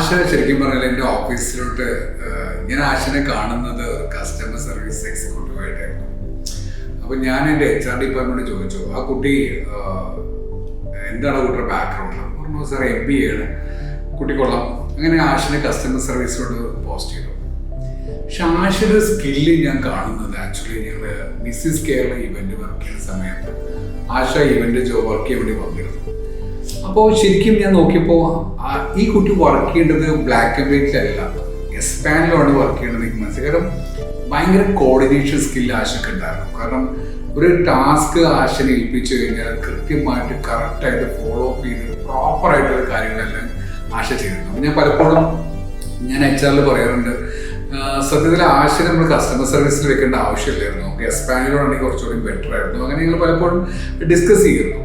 ആശ ശരിക്കും പറഞ്ഞാൽ എൻ്റെ ഓഫീസിലോട്ട് ഞാൻ ആശനെ കാണുന്നത് ഒരു കസ്റ്റമർ സർവീസ് എക്സിക്യൂട്ടീവായിട്ടായിരുന്നു. അപ്പോൾ ഞാൻ എൻ്റെ HR ഡിപ്പാർട്ട്മെൻറ്റ് ചോദിച്ചു, ആ കുട്ടി എന്താണ് കുട്ടിയുടെ ബാക്ക്ഗ്രൗണ്ട്? പറഞ്ഞു സാർ MBA ആണ്, കുട്ടി കൊള്ളാം. അങ്ങനെ ആശനെ കസ്റ്റമർ സർവീസിലോട്ട് പോസ്റ്റ് ചെയ്തു. പക്ഷെ ആശയുടെ സ്കില്ല് ഞാൻ കാണുന്നത് ആക്ച്വലി ഞങ്ങൾ മിസ്സിസ് കേരള ഇവൻറ്റ് വർക്ക് ചെയ്യുന്ന സമയത്ത് ആശ ഇവൻറ്റ് വർക്ക് ചെയ്യാൻ വേണ്ടി വന്നിരുന്നു. അപ്പോൾ ശരിക്കും ഞാൻ നോക്കിയപ്പോൾ ഈ കുട്ടി വർക്ക് ചെയ്യേണ്ടത് ബ്ലാക്ക് ആൻഡ് വൈറ്റിലല്ല, എസ്പാനിലാണ് വർക്ക് ചെയ്യേണ്ടത്. എനിക്ക് മനസ്സിലായി. കാരണം ഭയങ്കര കോർഡിനേഷൻ സ്കില്ല് ആശയ്ക്ക് ഉണ്ടായിരുന്നു. കാരണം ഒരു ടാസ്ക് ആശനെ ഏൽപ്പിച്ചു കഴിഞ്ഞാൽ കൃത്യമായിട്ട് കറക്റ്റായിട്ട് ഫോളോ അപ്പ് ചെയ്ത് പ്രോപ്പറായിട്ടുള്ള കാര്യങ്ങളെല്ലാം ആശ ചെയ്തിരുന്നു. ഞാൻ പലപ്പോഴും HR പറയാറുണ്ട്, സത്യത്തിൽ ആശ നമ്മൾ കസ്റ്റമർ സർവീസിൽ വെക്കേണ്ട ആവശ്യമില്ലായിരുന്നു, നമുക്ക് എസ്പാനിലോടാണെങ്കിൽ കുറച്ചുകൂടി ബെറ്റർ ആയിരുന്നു. അങ്ങനെ ഞങ്ങൾ പലപ്പോഴും ഡിസ്കസ് ചെയ്യുന്നു.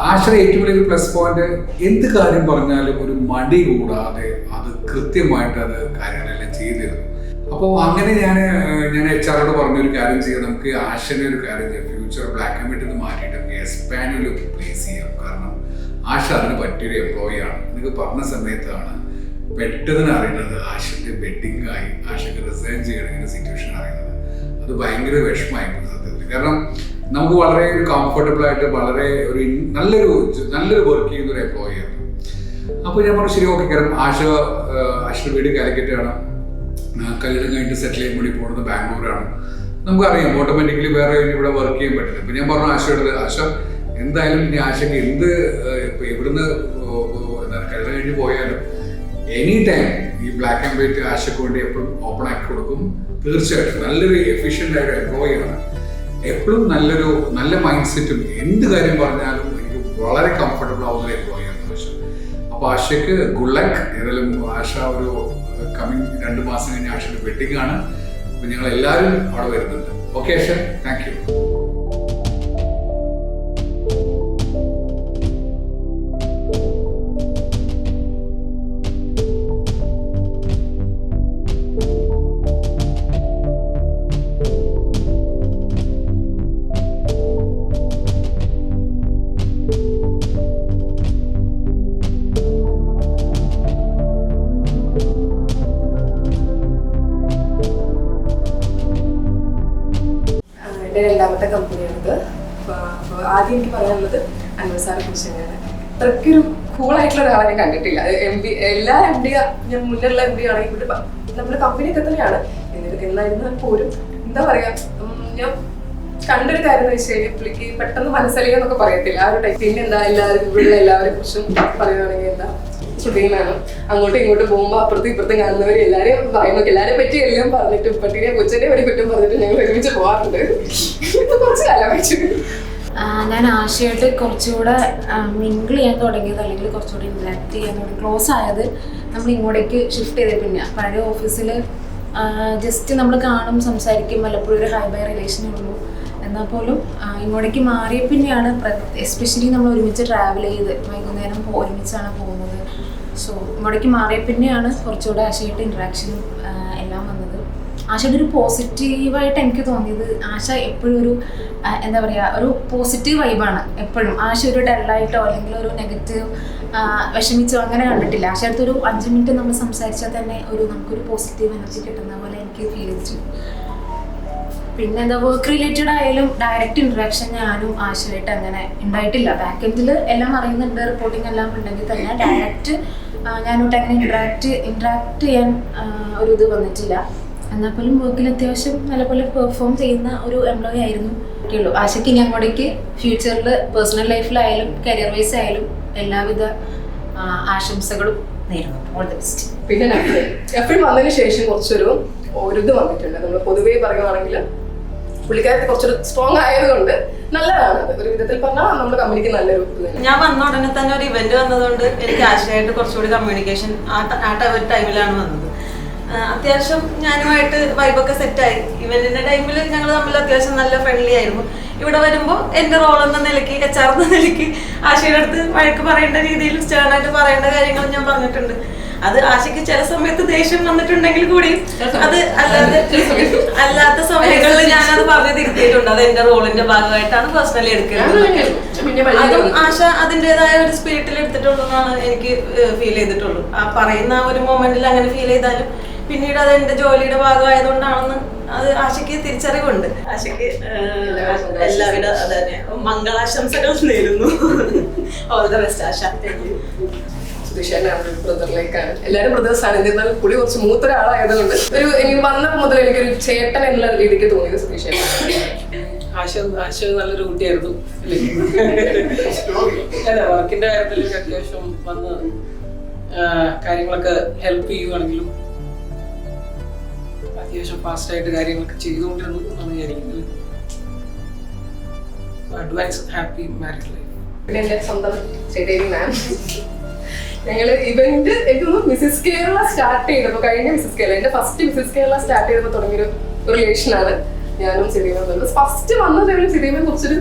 ആശയുടെ ഏറ്റവും വലിയൊരു പ്ലസ് പോയിന്റ്, എന്ത് കാര്യം പറഞ്ഞാലും ഒരു മടി കൂടാതെ അത് കൃത്യമായിട്ട് അത് കാര്യങ്ങളെല്ലാം ചെയ്തിരുന്നു. അപ്പോൾ അങ്ങനെ ഞാൻ HR പറഞ്ഞൊരു കാര്യം ചെയ്യാം, നമുക്ക് ആശയുടെ ഒരു കാര്യം ചെയ്യാം, ഫ്യൂച്ചർ ബ്ലാക്ക് ആൻഡ് വൈറ്റ് മാറ്റിയിട്ട് നമുക്ക് എസ്പാനിൽ പ്ലേസ് ചെയ്യാം. കാരണം ആശ അതിന് പറ്റിയൊരു എംപ്ലോയി ആണ്. എന്നൊക്കെ പറഞ്ഞ സമയത്താണ് പെട്ടെന്ന് അറിയുന്നത് ആശയുടെ വെഡിങ് ആയി, ആശയ്ക്ക് റിസൈൻ ചെയ്യണമെങ്കിൽ സിറ്റുവേഷൻ അറിയുന്നത്. അത് ഭയങ്കര വിഷമമായിരുന്നു സത്യത്തിൽ. കാരണം നമുക്ക് വളരെ ഒരു കംഫർട്ടബിൾ ആയിട്ട് വളരെ ഒരു നല്ലൊരു വർക്ക് ചെയ്യുന്ന ഒരു എംപ്ലോയി ആയിരുന്നു. അപ്പോൾ ഞാൻ പറഞ്ഞു ശരി ഓക്കെ. കാരണം ആശയുടെ വീട് കാലിക്കറ്റാണ്, കല്യാണം കഴിഞ്ഞിട്ട് സെറ്റിൽ ചെയ്യാൻ വേണ്ടി പോകുന്നത് ബാംഗ്ലൂരാണ്. നമുക്കറിയാം ഓട്ടോമാറ്റിക്കലി വേറെ ഇവിടെ വർക്ക് ചെയ്യാൻ പറ്റില്ല. ഇപ്പം ഞാൻ പറഞ്ഞു ആശയോട്, ആശ എന്തായാലും ഇനി ആശയ്ക്ക് ഇപ്പം എവിടുന്ന് കല്യാണം കഴിഞ്ഞ് പോയാലും എനി ടൈം ഈ ബ്ലാക്ക് ആൻഡ് വൈറ്റ് ആശയ്ക്ക് വേണ്ടി എപ്പോഴും ഓപ്പൺ ആക്കി കൊടുക്കും. തീർച്ചയായിട്ടും നല്ലൊരു എഫിഷ്യൻ്റ് ആയ എംപ്ലോയി ആണ്, എപ്പോഴും നല്ല മൈൻഡ് സെറ്റും, എന്ത് കാര്യം പറഞ്ഞാലും എനിക്ക് വളരെ കംഫർട്ടബിൾ ആവുന്ന എംപ്ലോയി ആണ് ആശ. അപ്പോൾ ആശയ്ക്ക് ഗുഡ് ലക്ക്. ഏതായാലും ആശ ഒരു കമ്മിങ് 2 മാസം കഴിഞ്ഞ് ആശയുടെ വെഡിങ് ആണ്. അപ്പോൾ ഞങ്ങൾ എല്ലാവരും അവിടെ വരുന്നുണ്ട്. Okay Asha, thank you. രണ്ടാമത്തെ കമ്പനിയാണിത്. അപ്പോൾ ആദ്യം എനിക്ക് പറയാനുള്ളത് അൻവർ സാറെ കുറിച്ച് തന്നെയാണ്. അത്രയ്ക്കൊരു കൂളായിട്ടുള്ള ഒരാളെ ഞാൻ കണ്ടിട്ടില്ല. എല്ലാ MD ഞാൻ മുന്നിലുള്ള MD ആണെങ്കിൽ നമ്മുടെ കമ്പനിയൊക്കെ തന്നെയാണ്. എന്നായിരുന്നാൽ പോലും എന്താ പറയാ, ഞാൻ കണ്ടൊരു കാര്യം എന്ന് വെച്ച് കഴിഞ്ഞാൽ പുള്ളിക്ക് പെട്ടെന്ന് മനസ്സിലായെന്നൊക്കെ പറയത്തില്ല ആ ഒരു ടൈപ്പ്. പിന്നെ എന്താ ഇവിടെയുള്ള എല്ലാവരെ കുറിച്ചും പറയുകയാണെങ്കിൽ എന്താ ശ്രുതിയുമാണ്. അങ്ങോട്ടും ഇങ്ങോട്ടും പോകുമ്പോൾ അപ്പുറത്തും ഇപ്പുറത്തും കാണുന്നവർ എല്ലാവരെയും പറയുന്നു, എല്ലാവരെ പറ്റി എല്ലാം പറഞ്ഞിട്ട് പട്ടിനെ കൊച്ചിനെ വരെ കുറ്റം പറഞ്ഞിട്ട് ഞങ്ങൾ ഒരുമിച്ച് പോകാറുണ്ട്. കുറച്ച് കാലം വെച്ചു. ഞാൻ ആശയായിട്ട് കുറച്ചുകൂടെ മിങ്കിൾ ചെയ്യാൻ തുടങ്ങിയത്, അല്ലെങ്കിൽ കുറച്ചുകൂടി ഇന്ററാക്ട് ചെയ്യാൻ തുടങ്ങി, ക്ലോസ് ആയത് നമ്മൾ ഇങ്ങോട്ടേക്ക് ഷിഫ്റ്റ് ചെയ്ത പിന്നെ. പഴയ ഓഫീസിൽ ജസ്റ്റ് നമ്മൾ കാണും, സംസാരിക്കും, വല്ലപ്പോഴും ഒരു ഹൈ ബൈ റിലേഷനേ ഉള്ളൂ. എന്നാൽ പോലും ഇങ്ങോട്ടേക്ക് മാറിയ പിന്നെയാണ്, എസ്പെഷ്യലി നമ്മൾ ഒരുമിച്ച് ട്രാവൽ ചെയ്ത് വൈകുന്നേരം ഒരുമിച്ചാണ് പോകുന്നത്. സോ ഇങ്ങോട്ടേക്ക് മാറിയ പിന്നെയാണ് കുറച്ചുകൂടെ ആശയായിട്ട് ഇൻട്രാക്ഷനും എല്ലാം വന്നത്. ആശയുടെ ഒരു പോസിറ്റീവായിട്ട് എനിക്ക് തോന്നിയത്, ആശ എപ്പോഴും ഒരു എന്താ പറയുക, ഒരു പോസിറ്റീവ് വൈബാണ് എപ്പോഴും. ആശ ഒരു ഡല്ലായിട്ടോ അല്ലെങ്കിൽ ഒരു നെഗറ്റീവ് വിഷമിച്ചോ അങ്ങനെ കണ്ടിട്ടില്ല. ആശ അടുത്തൊരു 5 മിനിറ്റ് നമ്മൾ സംസാരിച്ചാൽ തന്നെ നമുക്കൊരു പോസിറ്റീവ് എനർജി കിട്ടുന്ന പോലെ എനിക്ക് ഫീൽ ചെയ്തു. പിന്നെ എന്താ വർക്ക് റിലേറ്റഡ് ആയാലും ഡയറക്റ്റ് ഇൻട്രാക്ഷൻ ഞാനും ആശയായിട്ട് അങ്ങനെ ഉണ്ടായിട്ടില്ല. ബാക്ക് എൻഡിൽ എല്ലാം അറിയുന്നുണ്ട്, റിപ്പോർട്ടിംഗ് എല്ലാം ഉണ്ടെങ്കിൽ തന്നെ ഡയറക്റ്റ് ഞാനോട്ട് അങ്ങനെ ഇൻട്രാക്ട് ചെയ്യാൻ ഒരു ഇത് വന്നിട്ടില്ല. എന്നാൽ പോലും വർക്കിൽ അത്യാവശ്യം നല്ലപോലെ പെർഫോം ചെയ്യുന്ന ഒരു എംപ്ലോയി ആയിരുന്നു. ഉള്ളൂ ആശയ്ക്ക് ഇനി അങ്ങോട്ടേക്ക് ഫ്യൂച്ചറിൽ പേഴ്സണൽ ലൈഫിലായാലും കരിയർ വൈസ് ആയാലും എല്ലാവിധ ആശംസകളും നേരുന്നു. All the best. പിന്നെ എപ്പോഴും വന്നതിന് ശേഷം കുറച്ചൊരു ഇത് വന്നിട്ടുണ്ട്. നമ്മൾ പൊതുവേ പറയുകയാണെങ്കിൽ പുള്ളിക്കാരത്തെ കുറച്ചൊരു സ്ട്രോങ് ആയതുകൊണ്ട് നല്ലതാണ്. ഒരു വിധത്തിൽ പറഞ്ഞാൽ നമ്മുടെ കമ്പനിക്ക് നല്ലൊരു ഞാൻ വന്ന ഉടനെ തന്നെ ഒരു ഇവന്റ് വന്നതുകൊണ്ട് എനിക്ക് ആശയായിട്ട് കുറച്ചുകൂടി കമ്മ്യൂണിക്കേഷൻ ആ ഒരു ടൈമിലാണ് വന്നത്. അത്യാവശ്യം ഞാനുമായിട്ട് വൈബൊക്കെ സെറ്റായി. ഇവന്റിന്റെ ടൈമിൽ ഞങ്ങൾ തമ്മിൽ അത്യാവശ്യം നല്ല ഫ്രണ്ട്ലി ആയിരുന്നു. ഇവിടെ വരുമ്പോൾ എൻ്റെ റോൾ എന്ന നിലയ്ക്ക് HR എന്ന നിലയ്ക്ക് ആശയുടെ അടുത്ത് വഴക്ക് പറയേണ്ട രീതിയിൽ സ്റ്റേണായിട്ട് പറയേണ്ട കാര്യങ്ങൾ ഞാൻ പറഞ്ഞിട്ടുണ്ട്. അത് ആശയ്ക്ക് ചില സമയത്ത് ദേഷ്യം വന്നിട്ടുണ്ടെങ്കിൽ കൂടി അത് അല്ലാത്ത സമയങ്ങളിൽ ഞാനത് പറഞ്ഞു തിരുത്തിയിട്ടുണ്ട്. അത് എന്റെ റോളിന്റെ ഭാഗമായിട്ടാണ് പേഴ്സണലി എടുക്കുന്നത്. അതും ആശ അതിൻ്റെതായ ഒരു സ്പിരിറ്റിൽ എടുത്തിട്ടുള്ളൂ എന്നാണ് എനിക്ക് ഫീൽ ചെയ്തിട്ടുള്ളൂ. ആ പറയുന്ന ആ ഒരു മൊമെന്റിൽ അങ്ങനെ ഫീൽ ചെയ്താലും പിന്നീട് അത് എന്റെ ജോലിയുടെ ഭാഗമായതുകൊണ്ടാണെന്ന് അത് ആശയ്ക്ക് തിരിച്ചറിവുണ്ട്. ആശയ്ക്ക് എല്ലാവിധ അതന്നെ മംഗളാശംസകൾ നേരുന്നു. ഓൾ ദ ബെസ്റ്റ് ആശ. ബ്രദറിലേക്കാണ്, എല്ലാവരും ബ്രദേഴ്സാണ്. എന്നിരുന്നാലും പുള്ളി കുറച്ച് മൂത്തൊരാളായതുകൊണ്ട് എനിക്ക് വന്നപ്പോൾ മുതൽ എനിക്കൊരു ചേട്ടൻ എന്നുള്ള രീതിക്ക് തോന്നിയത് സുധീഷ്. ആശ നല്ലൊരു കുട്ടിയായിരുന്നു. വർക്കിന്റെ കാര്യത്തിൽ അത്യാവശ്യം വന്ന് കാര്യങ്ങളൊക്കെ ഹെൽപ്പ് ചെയ്യുവാണെങ്കിലും അത്യാവശ്യം ഫാസ്റ്റ് ആയിട്ട് കാര്യങ്ങളൊക്കെ ചെയ്തുകൊണ്ടിരുന്നു എന്നാണ് വിചാരിക്കുന്നത്. Advance happy married life. പിന്നെ എന്റെ സ്വന്തം ചേട്ടേരി മാം, ഞങ്ങള് ഇവന്റ് എനിക്ക് മിസസ് കേരള സ്റ്റാർട്ട് ചെയ്തപ്പോ, കഴിഞ്ഞ മിസസ് കേരള എന്റെ ഫസ്റ്റ് മിസസ് കേരള സ്റ്റാർട്ട് ചെയ്തപ്പോ തുടങ്ങിയൊരു റിലേഷനാണ് ഞാനും സിറിയമ്മ. ഫസ്റ്റ് വന്ന ടൈമിൽ സിറിയമ്മയെ കുറിച്ചൊരു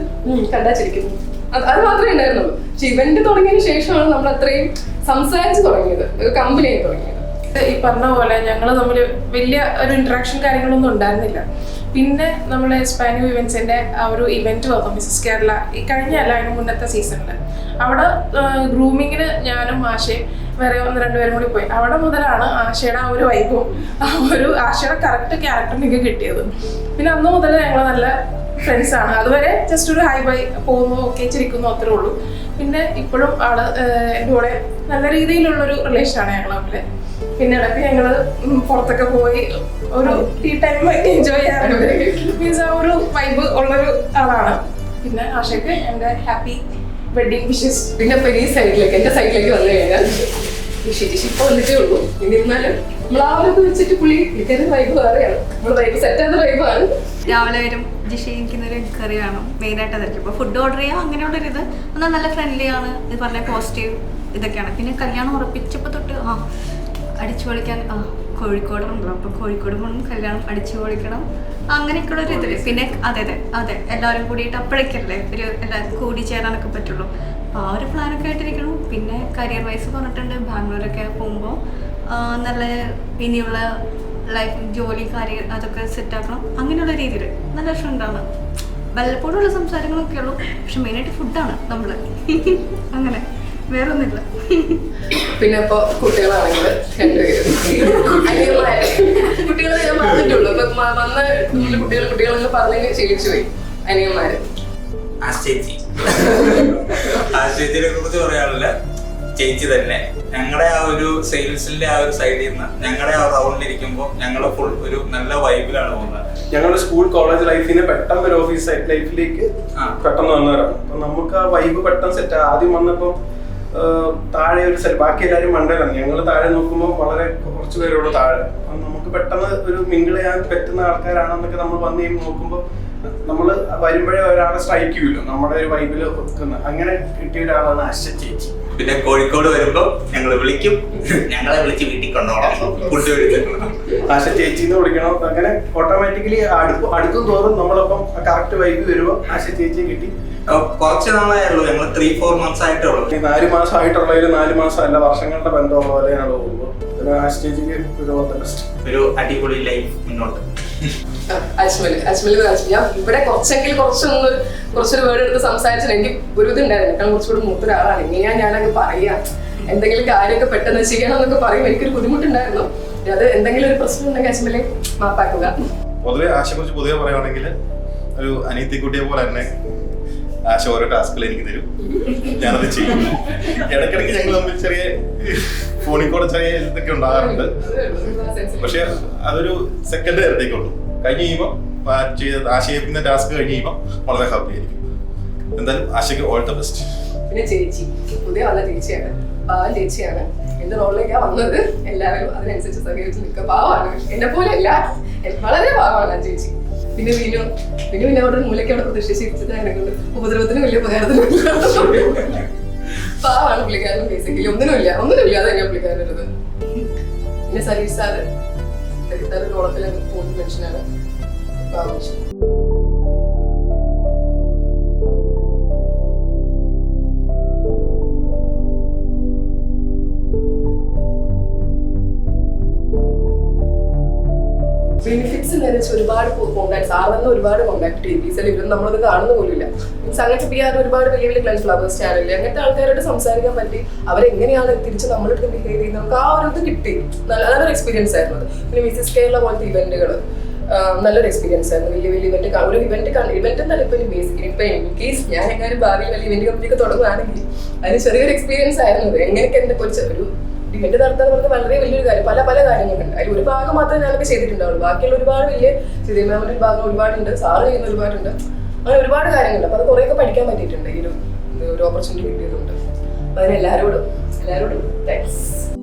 കണ്ടാച്ചിരിക്കുന്നു, അത് മാത്രമേ ഉണ്ടായിരുന്നുള്ളൂ. പക്ഷെ ഇവന്റ് തുടങ്ങിയതിന് ശേഷമാണ് നമ്മൾ അത്രയും സംസാരിച്ച് തുടങ്ങിയത്, ഒരു കമ്പനിയായി തുടങ്ങിയത്. ഈ പറഞ്ഞ പോലെ ഞങ്ങൾ തമ്മിൽ വലിയ ഒരു ഇന്ററാക്ഷൻ കാര്യങ്ങളൊന്നും ഉണ്ടായിരുന്നില്ല. പിന്നെ നമ്മൾ സ്പാനിയോ ഇവന്റ്സിന്റെ ആ ഒരു ഇവന്റ് വന്നു മിസസ് കേരള, ഈ കഴിഞ്ഞല്ല അതിന് മുന്നത്തെ സീസണിൽ. അവിടെ ഗ്രൂമിങ്ങിന് ഞാനും ആശയും വേറെ 1-2 പേരും കൂടി പോയി. അവിടെ മുതലാണ് ആശയുടെ ആ ഒരു വൈബും ആ ഒരു ആശയുടെ കറക്റ്റ് ക്യാരക്ടറിനൊക്കെ കിട്ടിയത്. പിന്നെ അന്ന് മുതൽ ഞങ്ങൾ നല്ല ഫ്രണ്ട്സാണ്. അതുവരെ ജസ്റ്റ് ഒരു ഹൈ ബൈ പോകുന്നു, ഓക്കെ ചിരിക്കുന്നു, അത്രേ ഉള്ളൂ. പിന്നെ ഇപ്പോഴും ആള് എൻ്റെ കൂടെ നല്ല രീതിയിലുള്ളൊരു റിലേഷനാണ് ഞങ്ങൾ തമ്മിൽ. പിന്നെ ഇടയ്ക്ക് ഞങ്ങള് പുറത്തൊക്കെ പോയി ഒരു ടീ ടൈം എൻജോയ് ചെയ്യാറുണ്ട്. മീൻസ് ആ ഒരു വൈബ് ഉള്ളൊരു ആളാണ്. പിന്നെ ആശയ്ക്ക് എൻ്റെ ഹാപ്പി വെഡിങ് വിഷസ്. പിന്നെ ഇപ്പൊ ഈ സൈഡിലേക്ക്, എന്റെ സൈഡിലേക്ക് വന്നു കഴിഞ്ഞാൽ ഇപ്പൊ വന്നിട്ടേ ഉള്ളൂ. എന്നിരുന്നാലും നമ്മൾ ആ ഒരു വെച്ചിട്ട് പുള്ളിക്കാരുടെ വൈബ് വേറെയാണ്, നമ്മൾ വൈബ് സെറ്റാത്ത വൈബാണ്. രാവിലെ വരും ജിഷിക്കുന്നൊരു കറി വേണം, മെയിനായിട്ട് അതായിരിക്കും. ഇപ്പോൾ ഫുഡ് ഓർഡർ ചെയ്യാം, അങ്ങനെയുള്ളൊരിത് എന്നാൽ നല്ല ഫ്രണ്ട്ലി ആണ്, ഇത് പറഞ്ഞ പോസിറ്റീവ് ഇതൊക്കെയാണ്. പിന്നെ കല്യാണം ഉറപ്പിച്ചപ്പോൾ തൊട്ട് അടിച്ചു പൊളിക്കാൻ കോഴിക്കോടുണ്ടല്ലോ, അപ്പോൾ കോഴിക്കോട് പോകണം, കല്യാണം അടിച്ചു പൊളിക്കണം, അങ്ങനെയൊക്കെയുള്ളൊരു ഇതിൽ. പിന്നെ അതെ എല്ലാവരും കൂടിയിട്ട് അപ്പോഴേക്കല്ലേ ഒരു എല്ലാവരും കൂടി ചേരാനൊക്കെ പറ്റുള്ളൂ. അപ്പോൾ ആ ഒരു പ്ലാനൊക്കെ ആയിട്ടിരിക്കണം. പിന്നെ കരിയർ വൈസ് പറഞ്ഞിട്ടുണ്ട്, ബാംഗ്ലൂരൊക്കെ പോകുമ്പോൾ നല്ല ഇനിയുള്ള ലൈഫ് ജോലി കാര്യം അതൊക്കെ സെറ്റാക്കണം, അങ്ങനെയുള്ള രീതിയിൽ നല്ല ഫ്രണ്ടാണ്. വല്ലപ്പോഴുള്ള സംസാരങ്ങളൊക്കെ ഉള്ളൂ, പക്ഷെ മെയിനായിട്ട് ഫുഡാണ് നമ്മൾ അങ്ങനെ വേറെ ഒന്നുമില്ല. പിന്നെ ഇപ്പൊ കുട്ടികളാണെങ്കിൽ കുട്ടികളെ ഞാൻ പറഞ്ഞിട്ടുള്ളൂ. ഇപ്പൊ വന്ന കുട്ടികളെന്ന് പറഞ്ഞ് ശീലിച്ചു പോയി അനിയന്മാര്. ആശ്ചര്യത്തിനെ കുറിച്ച് പറയാനുള്ള ചേച്ചി തന്നെ ഞങ്ങളുടെ ആ ഒരു സെയിൽസിന്റെ ആ ഒരു സൈഡിൽ നിന്ന് ഞങ്ങളുടെ ആ റൗണ്ടിലിരിക്കുമ്പോൾ ഞങ്ങൾ ഫുൾ ഒരു നല്ല വൈബിലാണ് പോകുന്നത്. ഞങ്ങളുടെ സ്കൂൾ കോളേജ് ലൈഫിന് പെട്ടെന്ന് ഒരു ഓഫീസ് ലൈഫിലേക്ക് പെട്ടെന്ന് വന്നവരാണ്. അപ്പൊ നമുക്ക് ആ വൈബ് പെട്ടെന്ന് സെറ്റ്. ആദ്യം വന്നപ്പോൾ താഴെ ഒരു ബാക്കി എല്ലാവരും മണ്ടയിലാണ്, ഞങ്ങൾ താഴെ നോക്കുമ്പോൾ വളരെ കുറച്ച് പേരുള്ളൂ താഴെ. അപ്പം നമുക്ക് പെട്ടെന്ന് ഒരു മിങ്കിൾ ചെയ്യാൻ പറ്റുന്ന ആൾക്കാരാണെന്നൊക്കെ നമ്മൾ വന്ന് നോക്കുമ്പോൾ നമ്മൾ വരുമ്പോഴേ ഒരാളെ സ്ട്രൈക്ക് ചെയ്യുമല്ലോ, നമ്മുടെ ഒരു വൈബിൽ വെക്കുന്ന. അങ്ങനെ കിട്ടിയ ഒരാളാണ് ആശ ചേച്ചി. പിന്നെ കോഴിക്കോട് വരുമ്പോൾ ഞങ്ങൾ വിളിക്കും, ഞങ്ങളെ വിളിച്ച് വീട്ടിൽ കൊണ്ടുപോകണം, ഫുഡ് മേടിച്ചിട്ടുണ്ട്, ആശ ചേച്ചി എന്ന് വിളിക്കണം. അങ്ങനെ ഓട്ടോമാറ്റിക്കലി അടുക്കും തോറും നമ്മളൊപ്പം കറക്റ്റ് വൈബ് വരുമ്പോൾ ആശ ചേച്ചിയെ കിട്ടി. കുറച്ച് നാളായുള്ളൂ, ഞങ്ങൾ 3-4 months ആയിട്ടുള്ളൂ. 4 മാസം ആയിട്ടുള്ളതിൽ 4 മാസം അല്ല, വർഷങ്ങളുടെ ബന്ധമുള്ള പോലെയാണ് പോകുമ്പോൾ ആശ ചേച്ചിക്ക് ഒരു അടിപൊളി ലൈഫ് മുന്നോട്ട്. അജ്മൽ ഞാൻ ഇവിടെ കുറച്ചൊരു വേർഡ് എടുത്ത് സംസാരിച്ചാൽ എനിക്ക് ഒരു ഇതുണ്ടായിരുന്നു. കാരണം കുറച്ചുകൂടി മൂത്തൊരാളാണ്. എങ്ങനെയാ ഞാനങ്ങ് പറയാ, എന്തെങ്കിലും കാര്യമൊക്കെ പെട്ടെന്ന് ചെയ്യണം എന്നൊക്കെ പറയും, എനിക്കൊരു ബുദ്ധിമുട്ടുണ്ടായിരുന്നു. അത് എന്തെങ്കിലും ഒരു പ്രശ്നം ഉണ്ടെങ്കിൽ അജ്മലെ മാപ്പാക്കുക. പൊതുവെ ആശയെ കുറിച്ച് പൊതുവെ പറയുകയാണെങ്കിൽ ഒരു അനിയത്തിക്കുട്ടിയെ പോലെ തന്നെ ആശ ഓരോ ടാസ്കുകൾ എനിക്ക് തരും, ഞാനത് ചെയ്യും. ഇടയ്ക്കിടയ്ക്ക് ഞങ്ങൾ തമ്മിൽ ചെറിയ ഫോണിൽ കൂടെ ചെറിയ ഇതൊക്കെ ഉണ്ടാകാറുണ്ട്. പക്ഷെ അതൊരു സെക്കൻഡ് നേരത്തേക്കുള്ളൂ. കഴിഞ്ഞ് കഴിയുമ്പോൾ ആശയിക്കുന്ന ടാസ്ക് കഴിഞ്ഞ് കഴിയുമ്പോൾ വളരെ ഹാപ്പി ആയിരിക്കും. എന്തായാലും ആശയ്ക്ക് ഓൾ ദ ബെസ്റ്റ്. പിന്നെ ചേച്ചി പുതിയ വന്ന ചേച്ചിയാണ്, പാവം ചേച്ചിയാണ്. എന്റെ റോളിലേക്കാണ് വന്നത്, എല്ലാവരും അതിനനുസരിച്ച് സഹകരിച്ച് നിൽക്കുക. പാവമാണ്, എന്നെ പോലെ അല്ല, വളരെ പാവമാണ് ആ ചേച്ചി. പിന്നെ പിന്നെ അവിടെ മൂലയ്ക്ക് അവിടെ പ്രതിഷ്ഠിച്ചിരിച്ചത് എന്നെ കൊണ്ട് ഉപദ്രവത്തിന് വലിയ ഉപകാരത്തിനും പാവാണ് പുള്ളിക്കാരൻ. ബേസിക്കലി ഒന്നിനുമില്ല അതന്നെ പുള്ളിക്കാരനത്. പിന്നെ സരീഷ് സാറ് ഓളത്തിലെ മനുഷ്യനാണ്, പാവം. ഒരുപാട് കോൺടാക്ട് സാർ തന്നെ ഒരുപാട് കോൺടാക്ട് ചെയ്യും ഈ സെലിബ്രിറ്റി നമ്മളത് കാണുന്ന പോലുമില്ല മീൻസ് അങ്ങനത്തെ PR ഒരുപാട് വലിയ വലിയ ക്ലൈൻ ഫ്ലവേഴ്സ് ചാനലിൽ അങ്ങനത്തെ ആൾക്കാരോട് സംസാരിക്കാൻ പറ്റി അവരെങ്ങനെയാണ് തിരിച്ച് നമ്മളെടുത്ത് ബിഹേവ് ചെയ്യുന്നത് നമുക്ക് ആ ഒരു ഇത് കിട്ടി നല്ലൊരു എക്സ്പീരിയൻസ് ആയിരുന്നു അത്. പിന്നെ മിസസ് കേരള പോലത്തെ ഇവന്റുകൾ നല്ലൊരു എക്സ്പീരിയൻസ് ആയിരുന്നു. വലിയ വലിയ ഒരു ഇവന്റ് എന്നല്ല ഇപ്പൊ ഇപ്പൊ ഇൻ കേസ് ഞാൻ എങ്ങാനും ഭാവിയിൽ വലിയ ഇവന്റ് കമ്പനിയൊക്കെ തുടങ്ങുകയാണെങ്കിൽ അതിന് ചെറിയൊരു എക്സ്പീരിയൻസ് ആയിരുന്നു. എങ്ങനെയൊക്കെ എന്റെ ഒരു ഇവന്റ് നടത്താൻ പറഞ്ഞത് വളരെ വലിയൊരു കാര്യം. പല പല കാര്യങ്ങളുണ്ട്. അതിൽ ഒരു ഭാഗം മാത്രമേ ഞാനൊക്കെ ചെയ്തിട്ടുണ്ടാവുള്ളൂ. ബാക്കിയുള്ള ഒരുപാട് വലിയ സിനിമാവിന്റെ ഒരു ഭാഗം ഒരുപാടുണ്ട്, സാറ് ചെയ്യുന്ന ഒരുപാടുണ്ട്, അങ്ങനെ ഒരുപാട് കാര്യങ്ങളുണ്ട്. അപ്പൊ അത് കുറേയൊക്കെ പഠിക്കാൻ പറ്റിയിട്ടുണ്ട് ഈ ഒരു ഓപ്പർച്യൂണിറ്റി കിട്ടിയതുകൊണ്ട്. അപ്പൊ അതിന് എല്ലാവരോടും താങ്ക്സ്.